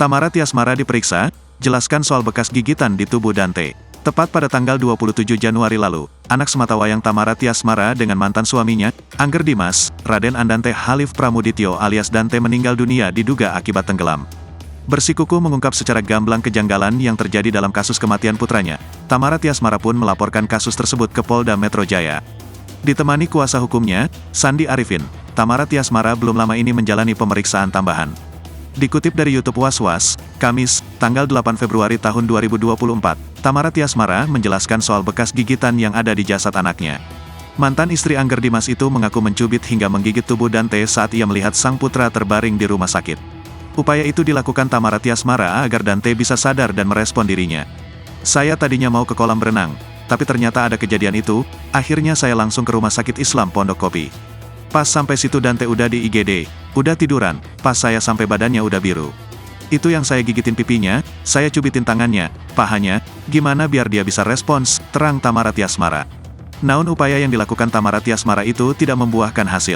Tamara Tiasmara diperiksa, jelaskan soal bekas gigitan di tubuh Dante. Tepat pada tanggal 27 Januari lalu, anak sematawayang Tamara Tiasmara dengan mantan suaminya, Angger Dimas, Raden Andante Halif Pramudityo alias Dante meninggal dunia diduga akibat tenggelam. Bersikukuh mengungkap secara gamblang kejanggalan yang terjadi dalam kasus kematian putranya, Tamara Tiasmara pun melaporkan kasus tersebut ke Polda Metro Jaya. Ditemani kuasa hukumnya, Sandi Arifin, Tamara Tiasmara belum lama ini menjalani pemeriksaan tambahan. Dikutip dari YouTube Was-Was, Kamis, tanggal 8 Februari tahun 2024, Tamara Tiasmara menjelaskan soal bekas gigitan yang ada di jasad anaknya. Mantan istri Angger Dimas itu mengaku mencubit hingga menggigit tubuh Dante saat ia melihat sang putra terbaring di rumah sakit. Upaya itu dilakukan Tamara Tiasmara agar Dante bisa sadar dan merespon dirinya. Saya tadinya mau ke kolam berenang, tapi ternyata ada kejadian itu, akhirnya saya langsung ke rumah sakit Islam Pondok Kopi. Pas sampai situ Dante udah di IGD, udah tiduran, pas saya sampai badannya udah biru. Itu yang saya gigitin pipinya, saya cubitin tangannya, pahanya, gimana biar dia bisa respons, terang Tamara Tiasmara. Namun upaya yang dilakukan Tamara Tiasmara itu tidak membuahkan hasil.